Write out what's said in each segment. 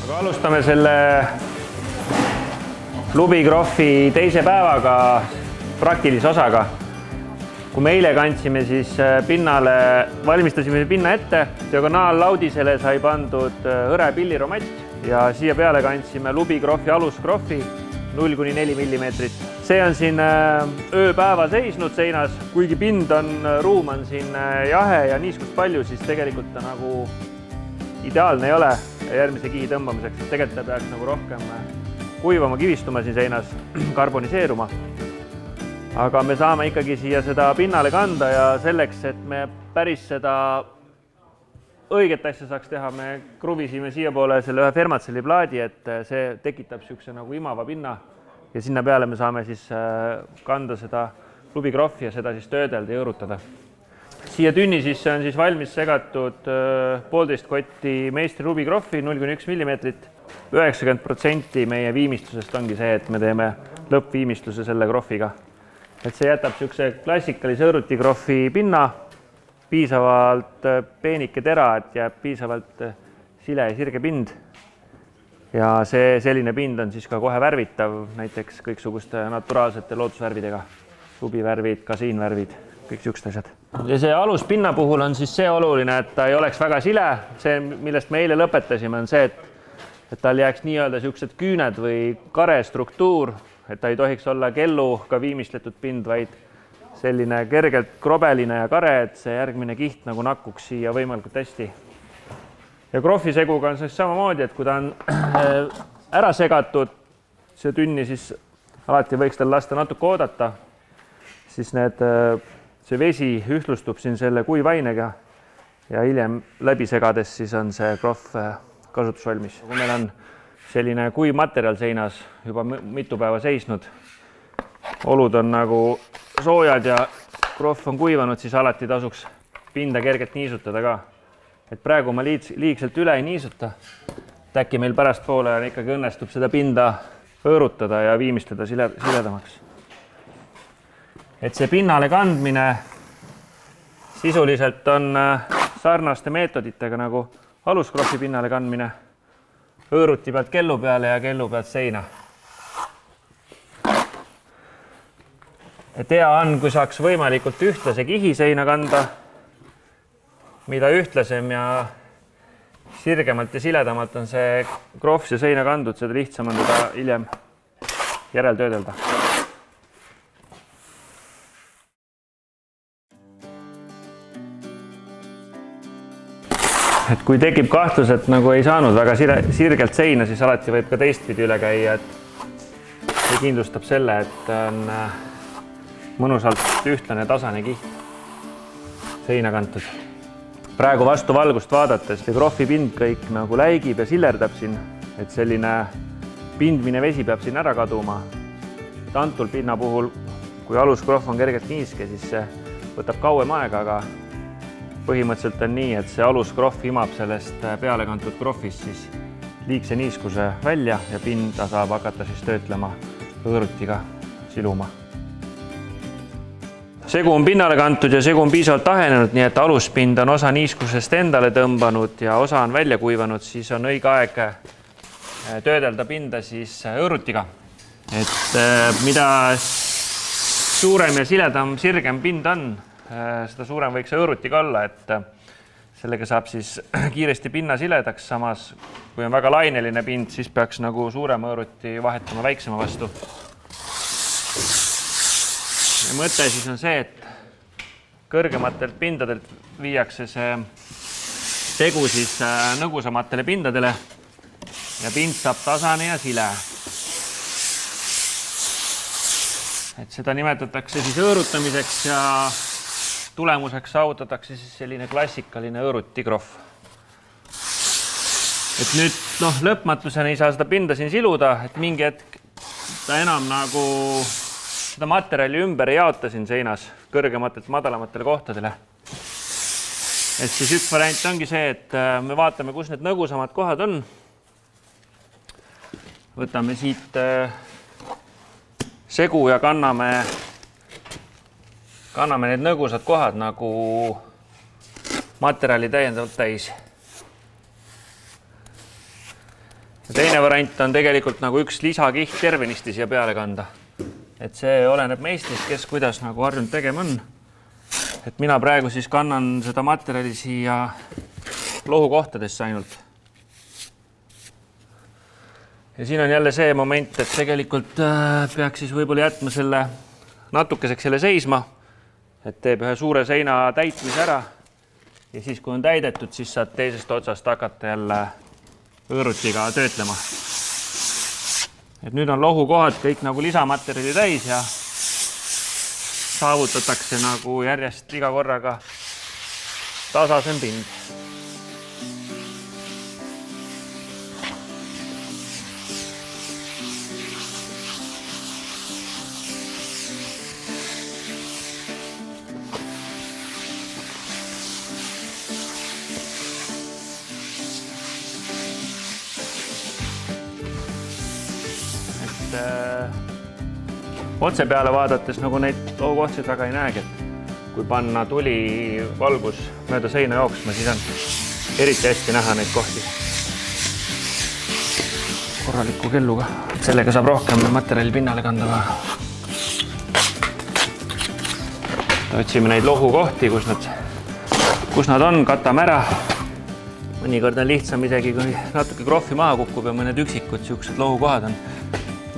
Aga alustame selle Lubi-Groffi teise päevaga, praktilise osaga. Kui me eile kandsime, siis pinnale, valmistasime pinna ette. Diagonaallaudisele sai pandud hõre pilliromatt ja siia peale kandsime Lubi-Groffi alusgroffi 0–4 mm. See on siin ööpäeva seisnud seinas, kuigi ruum on siin jahe ja niiskust palju, siis tegelikult ta nagu ideaalne ei ole järgmise kihi tõmbamiseks. Tegelikult ta peaks nagu rohkem kuivama, kivistuma siin seinas, karboniseeruma. Aga me saame ikkagi siia seda pinnale kanda ja selleks, et me päris seda õiget asja saaks teha, me kruvisime siia poole selle ühe Fermatselli plaadi, et see tekitab niisuguse nagu imava pinna ja sinna peale me saame siis kanda seda Lubi-Groffi ja seda siis töödelda ja õõrutada. Siia tünni sisse on siis valmis segatud 1,5 kotti Meistri Lubi-Groffi 0–1 mm. 90% meie viimistlusest ongi see, et me teeme lõppviimistluse selle groffiga. Et see jätab niisuguse klassikalise õõrutigroffi pinna, piisavalt peenike tera, et jääb piisavalt sile ja sirge pind. Ja selline pind on siis ka kohe värvitav, näiteks kõiksuguste naturaalsete loodusvärvidega. Lubivärvid, kasiinvärvid, kõik niisugused asjad. Ja see aluspinna puhul on siis see oluline, et ta ei oleks väga sile. See, millest me eile lõpetasime, on see, et tal jääks nii-öelda niisugused küüned või kare struktuur, et ta ei tohiks olla kelluga viimistletud pind, vaid selline kergelt krobeline ja kare, et see järgmine kiht nagu nakkuks siia võimalikult hästi. Ja groffiseguga on siis samamoodi, et kui ta on ära segatud see tünni, siis alati võiks tal lasta natuke oodata, siis see vesi ühtlustub siin selle kuivainega ja hiljem läbi segades siis on see groff kasutusvalmis. Kui meil on selline kuiv materjal seinas juba mitu päeva seisnud, olud on nagu soojad ja groff on kuivanud, siis alati tasuks pinda kergelt niisutada ka. Et praegu ma liigselt üle ei niisuta, et äkki meil pärast poole ikkagi õnnestub seda pinda õõrutada ja viimistleda siledamaks. Et see pinnale kandmine sisuliselt on sarnaste meetoditega nagu alusgroffi pinnale kandmine, õõruti pealt kellu peale ja kellu pealt seina. Et hea on, kui saaks võimalikult ühtlase kihi seina kanda, mida ühtlasem ja sirgemalt ja siledamalt on see groff ja seina kandud, seda lihtsam on teda hiljem järeltöödelda. Et kui tekib kahtlus, et nagu ei saanud väga sirgelt seina, siis alati võib ka teistpidi üle käia, et see kindlustab selle, et on mõnusalt ühtlane tasane kiht seina kantud. Praegu vastu valgust vaadates see groffi pind kõik nagu läigib ja sillerdab siin, et selline pindmine vesi peab siin ära kaduma. Antul pinna puhul, kui alusgroff on kergelt niiske, siis see võtab kauem aega, aga põhimõtteliselt on nii, et see alusgroff imab sellest peale kantud groffist siis liigse niiskuse välja ja pinda saab hakata siis töötlema õõrutiga siluma. Segu on pinnale kantud ja segu on piisavalt tahenenud, nii et aluspind on osa niiskusest endale tõmbanud ja osa on välja kuivanud, siis on õige aeg töödelda pinda siis õõrutiga. Et mida suurem ja siledam, sirgem pind on, seda suurem võiks õõrutiga olla, et sellega saab siis kiiresti pinna siledaks, samas kui on väga laineline pind, siis peaks nagu suurem õõruti vahetama väiksema vastu. Ja mõte siis on see, et kõrgematelt pindadelt viiakse see segu siis nõgusamatele pindadele ja pind saab tasane ja sile. Et seda nimetatakse siis õõrutamiseks ja tulemuseks saavutatakse siis selline klassikaline õõrutigroff. Et nüüd lõpmatusena ei saa seda pinda siin siluda, et mingi hetk ta enam nagu seda materjali ümber ei jaota siin seinas kõrgematelt madalamatele kohtadele. Et siis üks variant ongi see, et me vaatame, kus need nõgusamad kohad on. Võtame siit segu ja kanname need nõgusad kohad nagu materjali täiendavalt täis. Teine variant on tegelikult nagu üks lisakiht tervenisti siia peale kanda. Et see oleneb meistrist, kes kuidas nagu harjunud tegema on. Et mina praegu siis kannan seda materjali siia lohukohtadesse ainult. Ja siin on jälle see moment, et tegelikult peaks siis võib-olla jätma selle natukeseks selle seisma, et teeb ühe suure seina täitmise ära ja siis, kui on täidetud, siis saad teisest otsast hakata jälle õõrutiga töötlema. Et nüüd on lohukohad kõik nagu lisamaterjali täis ja saavutatakse nagu järjest iga korraga tasasem pind. Otse peale vaadates nagu neid lohukohti taga ei näegi, et kui panna tuli valgus mööda seina jooksma, siis on eriti hästi näha neid kohti korraliku kelluga. Sellega saab rohkem materjali pinnale kanda. Otsime neid lohukohti, kus nad on, katame ära. Mõnikord on lihtsam isegi, kui natuke krohvi maha kukub ja mõned üksikud siuksed lohukohad on.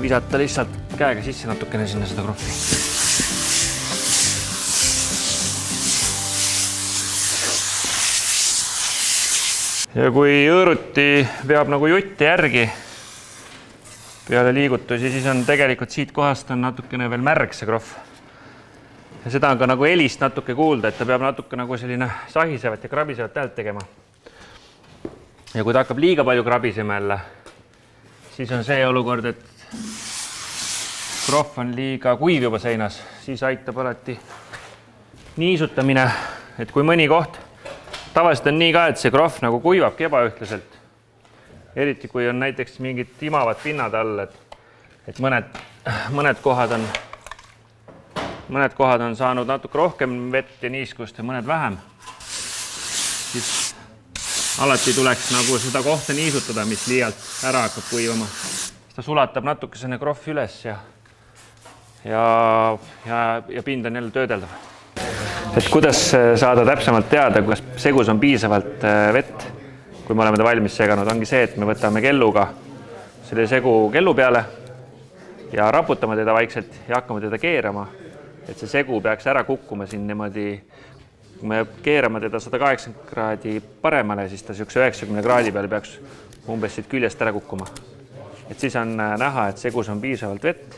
Visata lihtsalt käega sisse natukene sinna seda krohvi. Ja kui õõruti veab nagu jutti järgi peale liigutusi, siis on tegelikult siit kohast on natukene veel märg see krohv. Ja seda on ka nagu helist natuke kuulda, et ta peab natuke nagu selline sahisevat ja krabisevat häält tegema. Ja kui ta hakkab liiga palju krabisema jälle, siis on see olukord, et krohv on liiga kuiv juba seinas, siis aitab alati niisutamine, et kui mõni koht, tavaliselt on nii ka, et see krohv nagu kuivabki ebaühtlaselt. Eriti kui on näiteks mingid timavad pinnad all, et mõned kohad on saanud natuke rohkem vett ja niiskust ja mõned vähem. Siis alati tuleks nagu seda kohta niisutada, mis liialt ära hakkab kuivama. Ta sulatab natukesene krohv üles ja pind on jälle töödeldav. Et kuidas saada täpsemalt teada, kas segus on piisavalt vett, kui me oleme ta valmis seganud, ongi see, et me võtame kelluga selle segu kellu peale ja raputame teda vaikselt ja hakkame teda keerama, et see segu peaks ära kukkuma siin niimoodi. Kui me keerame teda 180 kraadi paremale, siis ta 90 kraadi peale peaks umbes siit küljest ära kukkuma. Et siis on näha, et segus on piisavalt vett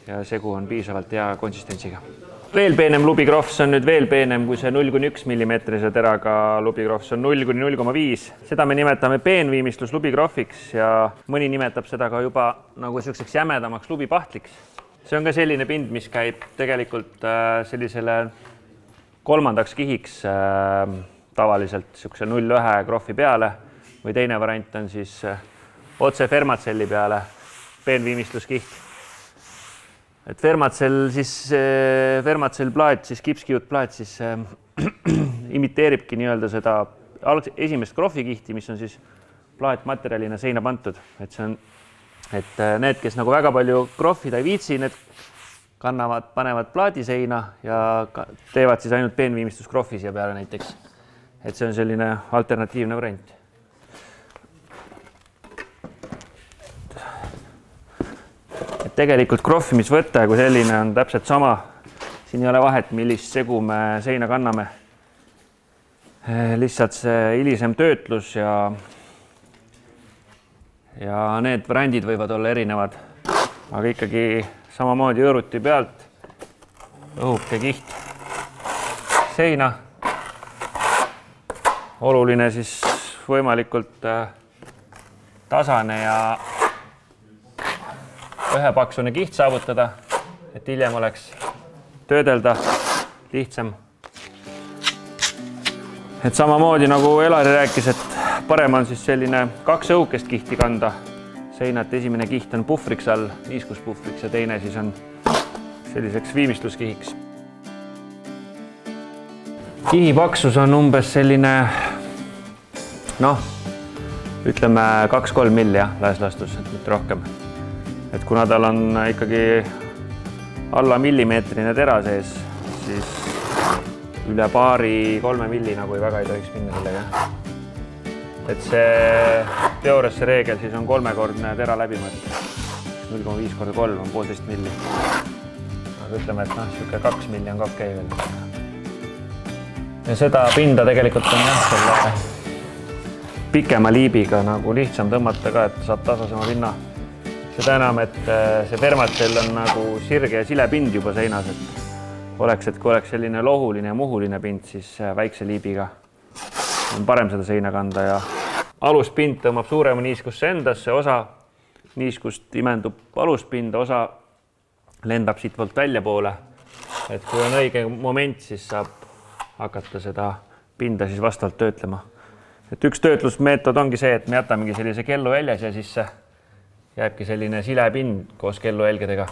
ja segu on piisavalt hea konsistentsiga. Veel peenem lubikrohv, see on nüüd veel peenem kui see 0–1 mm teraga lubikrohv, see on 0–0,5. Seda me nimetame peenviimistlus lubikrohviks ja mõni nimetab seda ka juba nagu selliseks jämedamaks lubipahtliks. See on ka selline pind, mis käib tegelikult sellisele kolmandaks kihiks tavaliselt sellisel 0,1 krohvi peale või teine variant on siis otse Fermatselli peale peenviimistluskiht. Et Fermatsell plaat, siis kipskiudplaat siis imiteeribki nii-öelda seda esimest krohvikihti, mis on siis plaatmaterjalina seina pantud. Et need, kes nagu väga palju krohvida ei viitsi, need panevad plaadi seina ja teevad siis ainult peenviimistluskrohvi siia peale näiteks. Et see on selline alternatiivne variant. Tegelikult krohvimisvõte kui selline on täpselt sama. Siin ei ole vahet, millist segu me seina kanname. Lihtsalt see hilisem töötlus ja need variandid võivad olla erinevad, aga ikkagi samamoodi õõruti pealt õhuke kiht seina. Oluline siis võimalikult tasane ja ühepaksune kiht saavutada, et hiljem oleks töödelda lihtsam. Et samamoodi nagu Elari rääkis, et parem on siis selline 2 õhukest kihti kanda seina, et esimene kiht on puhvriks all, niiskuspuhvriks ja teine siis on selliseks viimistluskihiks. Kihi paksus on umbes selline ütleme 2-3 milli jah, laias laastus, et mitte rohkem. Et kuna tal on ikkagi alla millimeetrine tera sees, siis üle 2-3 milli nagu väga ei tohiks minna sellega. Et see teooriasse reegel siis on 3-kordne tera läbimõõt. 0,5 × 3 on 1,5 milli. Aga ütleme, et siuke 2 milli on ka okei veel. Ja seda pinda tegelikult on jah, selle pikema liibiga nagu lihtsam tõmmata ka, et saab tasasema pinna. Seda enam, et see Fermacell on nagu sirge ja sile pind juba seinas, et kui oleks selline lohuline ja muhuline pind, siis väikse liibiga on parem seda seina kanda ja aluspind tõmbab suurema niiskusse endasse, osa niiskust imendub aluspinda, osa lendab siit poolt välja poole. Et kui on õige moment, siis saab hakata seda pinda siis vastavalt töötlema. Et üks töötlusmeetod ongi see, et me jätamegi sellise kelluheljes ja siis jääbki selline silepind koos kelluhelgedega.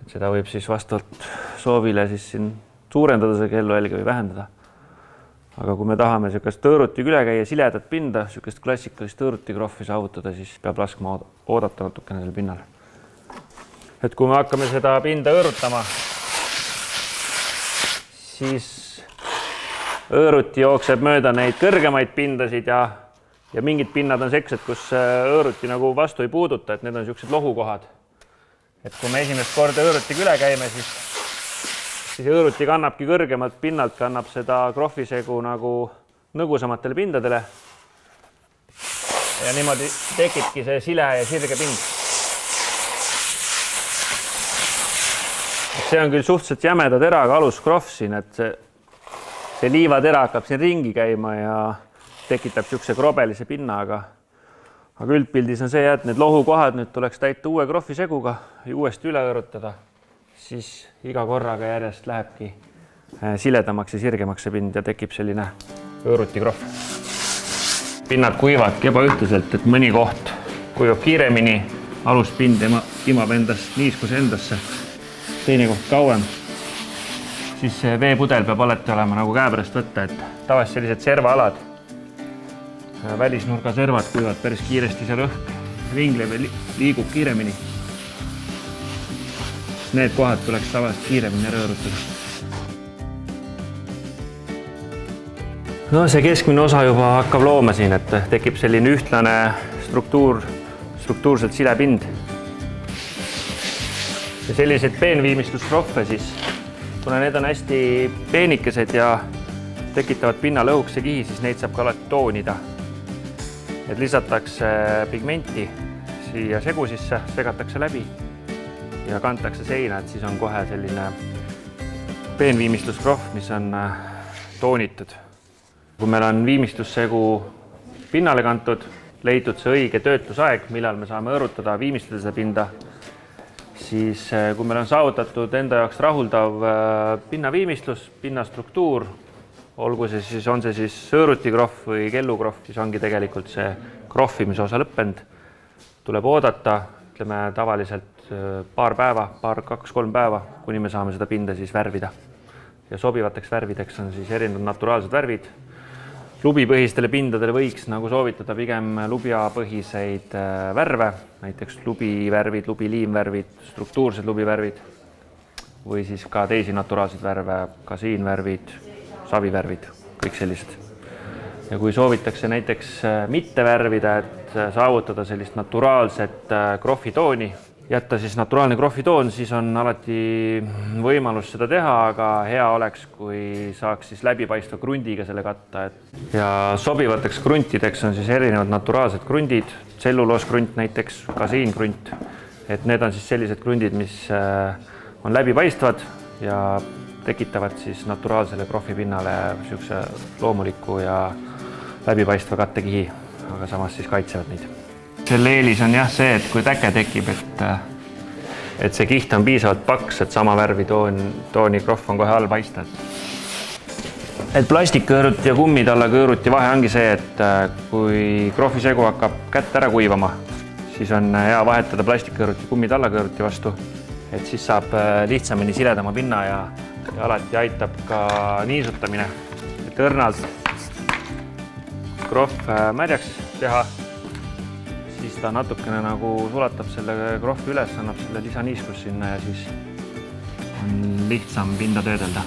Et seda võib siis vastavalt soovile siis siin suurendada see kelluhelge või vähendada. Aga kui me tahame sellist tõõrutiga üle käia siledat pinda, sellist klassikalist tõõrutikroffi saavutada, siis peab laskma oodata natukene selle pinnal. Et kui me hakkame seda pinda õõrutama, siis õõruti jookseb mööda neid kõrgemaid pindasid ja mingid pinnad on seksed, kus õõruti nagu vastu ei puuduta, et need on sellised lohukohad. Et kui me esimest korda õõrutiga üle käime, siis õõruti kannabki kõrgemalt pinnalt, kannab seda krohvisegu nagu nõgusamatele pindadele. Ja niimoodi tekibki see sile ja sirge pind. See on küll suhteliselt jämeda teraga aluskrohv siin, et see liivatera hakkab siin ringi käima ja tekitab niisuguse krobelise pinna, aga üldpildis on see, et need lohukohad nüüd tuleks täita uue krohviseguga ja uuesti üle õõrutada. Siis iga korraga järjest lähebki siledamaks ja sirgemaks see pind ja tekib selline õõrutikrohv. Pinnad kuivadki ebaühtlaselt, et mõni koht kuivab kiiremini, aluspind imab endast niiskuse endasse, teine koht kauem. Siis see veepudel peab alati olema nagu käepärast võtta, et tavaliselt sellised servaalad, välisnurga servad kuivad päris kiiresti seal õhk, ringleb ja liigub kiiremini. Need kohad tuleks tavaliselt kiiremini ära õõrutada. No see keskmine osa juba hakkab looma siin, et tekib selline ühtlane struktuurselt sile pind. Ja sellised peenviimistluskroffe siis, kuna need on hästi peenikesed ja tekitavad pinnale õhukese kihi, siis neid saab ka alati toonida. Et lisatakse pigmenti siia segu sisse, segatakse läbi ja kantakse seina, et siis on kohe selline peenviimistluskrohv, mis on toonitud. Kui meil on viimistlussegu pinnale kantud, leitud see õige töötlusaeg, millal me saame õõrutada, viimistleda seda pinda, siis kui meil on saavutatud enda jaoks rahuldav pinnaviimistlus, pinnastruktuur, olgu see siis, on see siis õõrutikrohv või kellukrohv, siis ongi tegelikult see krohvimise osa lõppenud. Tuleb oodata, ütleme tavaliselt paar päeva, 2-3 päeva, kuni me saame seda pinda siis värvida. Ja sobivateks värvideks on siis erinevad naturaalsed värvid. Lubipõhistele pindadele võiks nagu soovitada pigem lubjapõhiseid värve, näiteks lubivärvid, lubiliimvärvid, struktuursed lubivärvid või siis ka teisi naturaalseid värve, kasiinvärvid, savivärvid, kõik sellised. Ja kui soovitakse näiteks mitte värvida, et saavutada sellist naturaalset krohvitooni, jätta siis naturaalne krohvitoon, siis on alati võimalus seda teha, aga hea oleks, kui saaks siis läbipaistva krundiga selle katta. Ja sobivateks kruntideks on siis erinevad naturaalsed krundid, tselluloosgrunt näiteks, kasiinkrunt. Et need on siis sellised krundid, mis on läbipaistvad ja tekitavad siis naturaalsele krohvipinnale niisuguse loomuliku ja läbipaistva kattekihi, aga samas siis kaitsevad neid. Selle eelis on jah see, et kui täke tekib, et see kiht on piisavalt paks, et sama värvi tooni krohv on kohe all paista. Et plastikõõruti ja kummitallakõõruti vahe ongi see, et kui krohvisegu hakkab kätte ära kuivama, siis on hea vahetada plastikõõruti kummitallakõõruti vastu, et siis saab lihtsamini siledama pinna ja alati aitab ka niisutamine, et õrnalt krohv märjaks teha, siis ta natukene nagu sulatab selle krohvi üles, annab selle lisaniiskust sinna ja siis on lihtsam pinda töödelda.